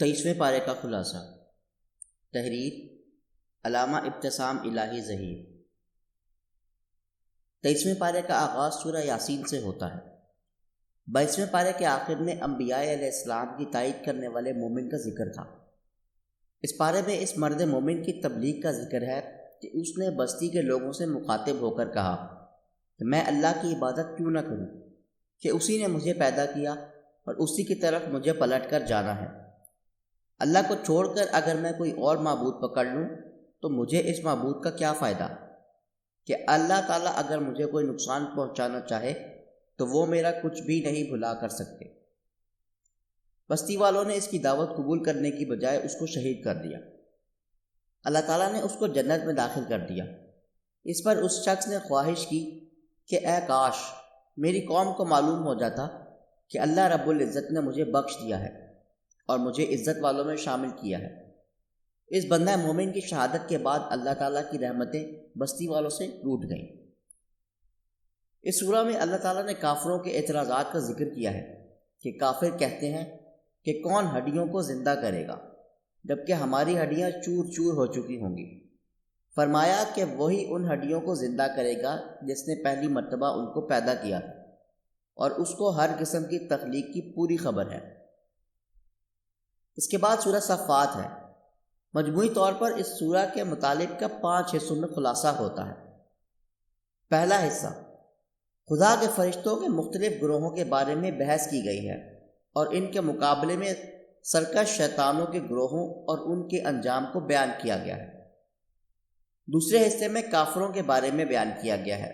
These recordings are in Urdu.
23ویں پارے کا خلاصہ۔ تحریر علامہ ابتسام الہی ظہیر۔ 23ویں پارے کا آغاز سورہ یاسین سے ہوتا ہے۔ 22ویں پارے کے آخر میں انبیاء علیہ السلام کی تائید کرنے والے مومن کا ذکر تھا۔ اس پارے میں اس مرد مومن کی تبلیغ کا ذکر ہے کہ اس نے بستی کے لوگوں سے مخاطب ہو کر کہا کہ میں اللہ کی عبادت کیوں نہ کروں کہ اسی نے مجھے پیدا کیا اور اسی کی طرف مجھے پلٹ کر جانا ہے۔ اللہ کو چھوڑ کر اگر میں کوئی اور معبود پکڑ لوں تو مجھے اس معبود کا کیا فائدہ کہ اللہ تعالیٰ اگر مجھے کوئی نقصان پہنچانا چاہے تو وہ میرا کچھ بھی نہیں بھلا کر سکتے۔ بستی والوں نے اس کی دعوت قبول کرنے کی بجائے اس کو شہید کر دیا۔ اللہ تعالیٰ نے اس کو جنت میں داخل کر دیا۔ اس پر اس شخص نے خواہش کی کہ اے کاش میری قوم کو معلوم ہو جاتا کہ اللہ رب العزت نے مجھے بخش دیا ہے اور مجھے عزت والوں میں شامل کیا ہے۔ اس بندہ مومن کی شہادت کے بعد اللہ تعالیٰ کی رحمتیں بستی والوں سے ٹوٹ گئیں۔ اس سورہ میں اللہ تعالیٰ نے کافروں کے اعتراضات کا ذکر کیا ہے کہ کافر کہتے ہیں کہ کون ہڈیوں کو زندہ کرے گا جبکہ ہماری ہڈیاں چور چور ہو چکی ہوں گی۔ فرمایا کہ وہی ان ہڈیوں کو زندہ کرے گا جس نے پہلی مرتبہ ان کو پیدا کیا تھا اور اس کو ہر قسم کی تخلیق کی پوری خبر ہے۔ اس کے بعد سورہ صفات ہے۔ مجموعی طور پر اس سورہ کے مطالب کا 5 حصوں میں خلاصہ ہوتا ہے۔ پہلا حصہ خدا کے فرشتوں کے مختلف گروہوں کے بارے میں بحث کی گئی ہے اور ان کے مقابلے میں سرکش شیطانوں کے گروہوں اور ان کے انجام کو بیان کیا گیا ہے۔ دوسرے حصے میں کافروں کے بارے میں بیان کیا گیا ہے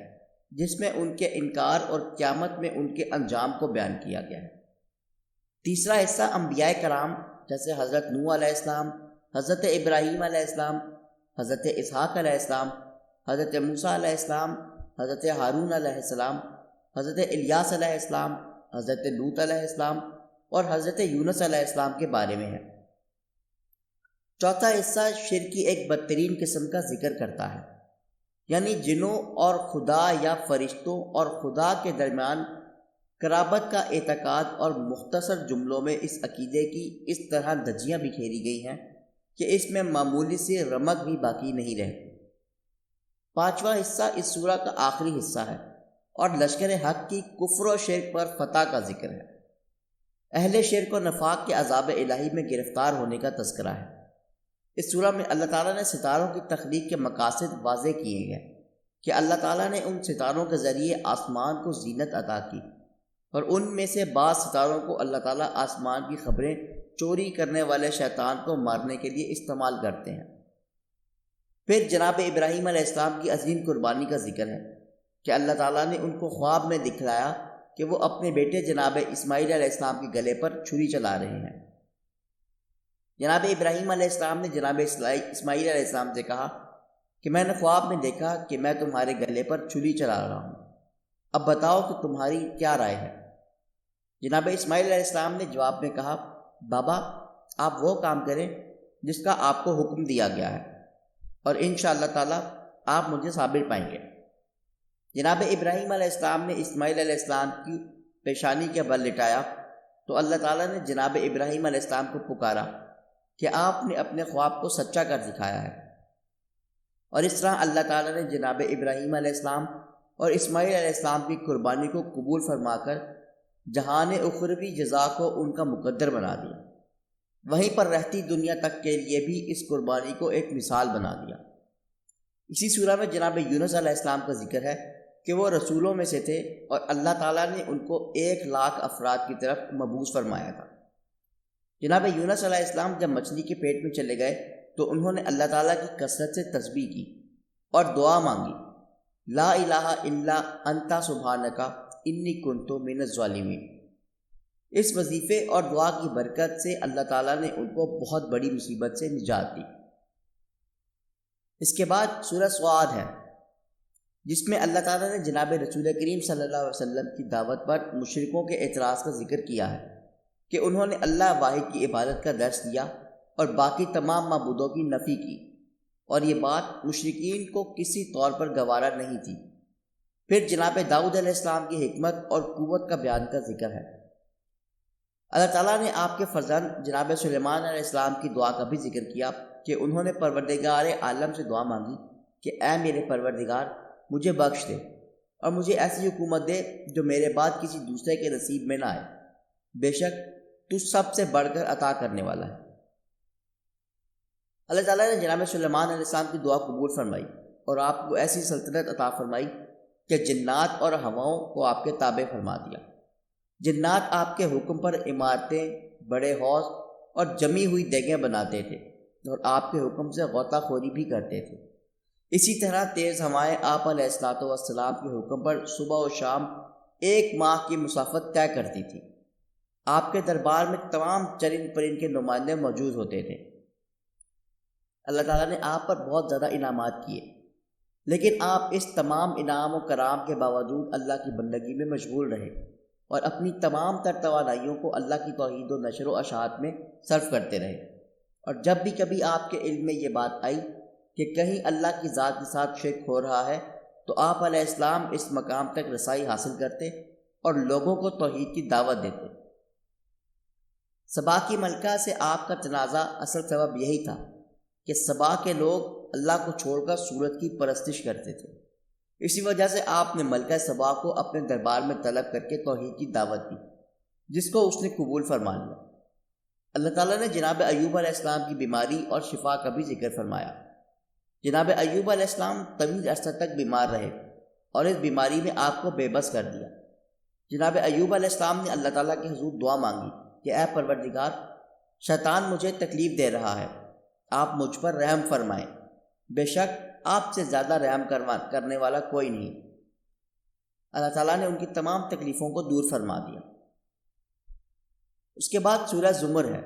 جس میں ان کے انکار اور قیامت میں ان کے انجام کو بیان کیا گیا ہے۔ تیسرا حصہ انبیاء کرام جیسے حضرت نوح علیہ السلام، حضرت ابراہیم علیہ السلام، حضرت اسحاق علیہ السلام، حضرت موسیٰ علیہ السلام، حضرت ہارون علیہ السلام، حضرت الیاس علیہ السلام، حضرت لوط علیہ السلام اور حضرت یونس علیہ السلام کے بارے میں ہے۔ چوتھا حصہ شرک کی ایک بدترین قسم کا ذکر کرتا ہے، یعنی جنوں اور خدا یا فرشتوں اور خدا کے درمیان قرابت کا اعتقاد، اور مختصر جملوں میں اس عقیدے کی اس طرح دھجیاں بکھیری گئی ہیں کہ اس میں معمولی سی رمق بھی باقی نہیں رہتی۔ پانچواں حصہ اس سورہ کا آخری حصہ ہے اور لشکر حق کی کفر و شرک پر فتح کا ذکر ہے۔ اہل شرک و نفاق کے عذاب الہی میں گرفتار ہونے کا تذکرہ ہے۔ اس سورہ میں اللہ تعالیٰ نے ستاروں کی تخلیق کے مقاصد واضح کیے ہیں کہ اللہ تعالیٰ نے ان ستاروں کے ذریعے آسمان کو زینت عطا کی اور ان میں سے بعض ستاروں کو اللہ تعالیٰ آسمان کی خبریں چوری کرنے والے شیطان کو مارنے کے لیے استعمال کرتے ہیں۔ پھر جناب ابراہیم علیہ السلام کی عظیم قربانی کا ذکر ہے کہ اللہ تعالیٰ نے ان کو خواب میں دکھلایا کہ وہ اپنے بیٹے جناب اسماعیل علیہ السلام کے گلے پر چھری چلا رہے ہیں۔ جناب ابراہیم علیہ السلام نے جناب اسماعیل علیہ السلام سے کہا کہ میں نے خواب میں دیکھا کہ میں تمہارے گلے پر چھری چلا رہا ہوں، اب بتاؤ کہ تمہاری کیا رائے ہے؟ جناب اسماعیل علیہ السلام نے جواب میں کہا بابا آپ وہ کام کریں جس کا آپ کو حکم دیا گیا ہے اور انشاءاللہ تعالیٰ آپ مجھے صابر پائیں گے۔ جناب ابراہیم علیہ السلام نے اسماعیل علیہ السلام کی پیشانی کے بل لٹایا تو اللہ تعالیٰ نے جناب ابراہیم علیہ السلام کو پکارا کہ آپ نے اپنے خواب کو سچا کر دکھایا ہے، اور اس طرح اللہ تعالیٰ نے جناب ابراہیم علیہ السلام اور اسماعیل علیہ السلام کی قربانی کو قبول فرما کر جہان اخروی جزا کو ان کا مقدر بنا دیا، وہیں پر رہتی دنیا تک کے لیے بھی اس قربانی کو ایک مثال بنا دیا۔ اسی سورہ میں جناب یونس علیہ السلام کا ذکر ہے کہ وہ رسولوں میں سے تھے اور اللہ تعالیٰ نے ان کو 1,00,000 افراد کی طرف مبعوث فرمایا تھا۔ جناب یونس علیہ السلام جب مچھلی کے پیٹ میں چلے گئے تو انہوں نے اللہ تعالیٰ کی کثرت سے تسبیح کی اور دعا مانگی، لا الہ الا انت سبحانک انی کنت من الظالمین۔ اس وظیفے اور دعا کی برکت سے اللہ تعالیٰ نے ان کو بہت بڑی مصیبت سے نجات دی۔ اس کے بعد سورہ صاد ہے جس میں اللہ تعالیٰ نے جناب رسول کریم صلی اللہ علیہ وسلم کی دعوت پر مشرکوں کے اعتراض کا ذکر کیا ہے کہ انہوں نے اللہ واحد کی عبادت کا درس دیا اور باقی تمام معبودوں کی نفی کی، اور یہ بات مشرکین کو کسی طور پر گوارا نہیں تھی۔ پھر جناب داؤد علیہ السلام کی حکمت اور قوت کا بیان کا ذکر ہے۔ اللہ تعالیٰ نے آپ کے فرزند جناب سلیمان علیہ السلام کی دعا کا بھی ذکر کیا کہ انہوں نے پروردگار عالم سے دعا مانگی کہ اے میرے پروردگار مجھے بخش دے اور مجھے ایسی حکومت دے جو میرے بعد کسی دوسرے کے نصیب میں نہ آئے، بے شک تو سب سے بڑھ کر عطا کرنے والا ہے۔ اللہ تعالیٰ نے جناب سلیمان علیہ السلام کی دعا قبول فرمائی اور آپ کو ایسی سلطنت عطا فرمائی کہ جنات اور ہواؤں کو آپ کے تابع فرما دیا۔ جنات آپ کے حکم پر عمارتیں، بڑے حوض اور جمی ہوئی دیگیں بناتے تھے اور آپ کے حکم سے غوطہ خوری بھی کرتے تھے۔ اسی طرح تیز ہوائیں آپ علیہ السلام کے حکم پر صبح و شام 1 ماہ کی مسافت طے کرتی تھی۔ آپ کے دربار میں تمام چرند پرند کے نمائندے موجود ہوتے تھے۔ اللہ تعالیٰ نے آپ پر بہت زیادہ انعامات کیے، لیکن آپ اس تمام انعام و کرام کے باوجود اللہ کی بندگی میں مشغول رہے اور اپنی تمام تر توانائیوں کو اللہ کی توحید و نشر و اشاعت میں صرف کرتے رہے۔ اور جب بھی کبھی آپ کے علم میں یہ بات آئی کہ کہیں اللہ کی ذات کے ساتھ شرک ہو رہا ہے تو آپ علیہ السلام اس مقام تک رسائی حاصل کرتے اور لوگوں کو توحید کی دعوت دیتے۔ سبا کی ملکہ سے آپ کا تنازع اصل سبب یہی تھا کہ سبا کے لوگ اللہ کو چھوڑ کر سورج کی پرستش کرتے تھے۔ اسی وجہ سے آپ نے ملکہ سبا کو اپنے دربار میں طلب کر کے توحید کی دعوت دی، جس کو اس نے قبول فرما لیا۔ اللہ تعالیٰ نے جناب ایوب علیہ السلام کی بیماری اور شفا کا بھی ذکر فرمایا۔ جناب ایوب علیہ السلام طویل عرصہ تک بیمار رہے اور اس بیماری میں آپ کو بے بس کر دیا۔ جناب ایوب علیہ السلام نے اللہ تعالیٰ کے حضور دعا مانگی کہ اے پروردگار، شیطان مجھے تکلیف دے رہا ہے، آپ مجھ پر رحم فرمائیں، بے شک آپ سے زیادہ رحم کرنے والا کوئی نہیں۔ اللہ تعالیٰ نے ان کی تمام تکلیفوں کو دور فرما دیا۔ اس کے بعد سورہ زمر ہے،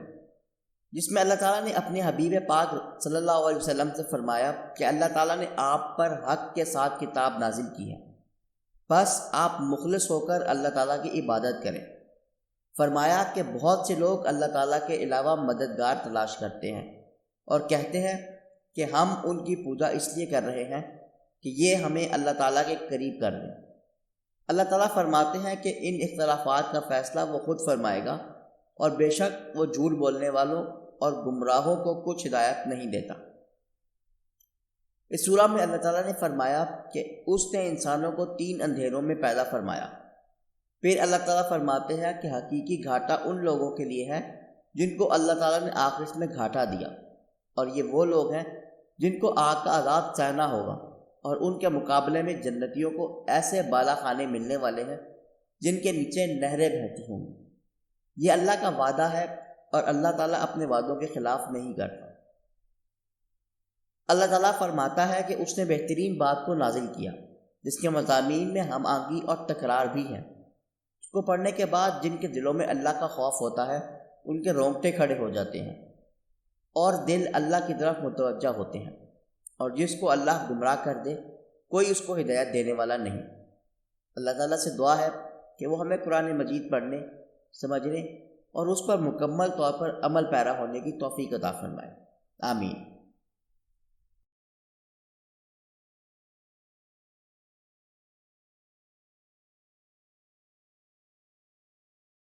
جس میں اللہ تعالیٰ نے اپنے حبیب پاک صلی اللہ علیہ وسلم سے فرمایا کہ اللہ تعالیٰ نے آپ پر حق کے ساتھ کتاب نازل کی ہے، بس آپ مخلص ہو کر اللہ تعالیٰ کی عبادت کریں۔ فرمایا کہ بہت سے لوگ اللہ تعالیٰ کے علاوہ مددگار تلاش کرتے ہیں اور کہتے ہیں کہ ہم ان کی پوجا اس لیے کر رہے ہیں کہ یہ ہمیں اللہ تعالیٰ کے قریب کر دیں۔ اللہ تعالیٰ فرماتے ہیں کہ ان اختلافات کا فیصلہ وہ خود فرمائے گا اور بے شک وہ جھوٹ بولنے والوں اور گمراہوں کو کچھ ہدایت نہیں دیتا۔ اس سورہ میں اللہ تعالیٰ نے فرمایا کہ اس نے انسانوں کو 3 اندھیروں میں پیدا فرمایا۔ پھر اللہ تعالیٰ فرماتے ہیں کہ حقیقی گھاٹا ان لوگوں کے لیے ہے جن کو اللہ تعالیٰ نے آخرت میں گھاٹا دیا، اور یہ وہ لوگ ہیں جن کو آگ کا عذاب سہنا ہوگا، اور ان کے مقابلے میں جنتیوں کو ایسے بالا خانے ملنے والے ہیں جن کے نیچے نہریں بہتی ہوں گی۔ یہ اللہ کا وعدہ ہے اور اللہ تعالیٰ اپنے وعدوں کے خلاف نہیں کرتا۔ اللہ تعالیٰ فرماتا ہے کہ اس نے بہترین بات کو نازل کیا جس کے مضامین میں ہم آہنگی اور تکرار بھی ہیں۔ اس کو پڑھنے کے بعد جن کے دلوں میں اللہ کا خوف ہوتا ہے ان کے رونگٹے کھڑے ہو جاتے ہیں اور دل اللہ کی طرف متوجہ ہوتے ہیں، اور جس کو اللہ گمراہ کر دے کوئی اس کو ہدایت دینے والا نہیں۔ اللہ تعالیٰ سے دعا ہے کہ وہ ہمیں قرآن مجید پڑھنے، سمجھنے اور اس پر مکمل طور پر عمل پیرا ہونے کی توفیق عطا فرمائے۔ آمین۔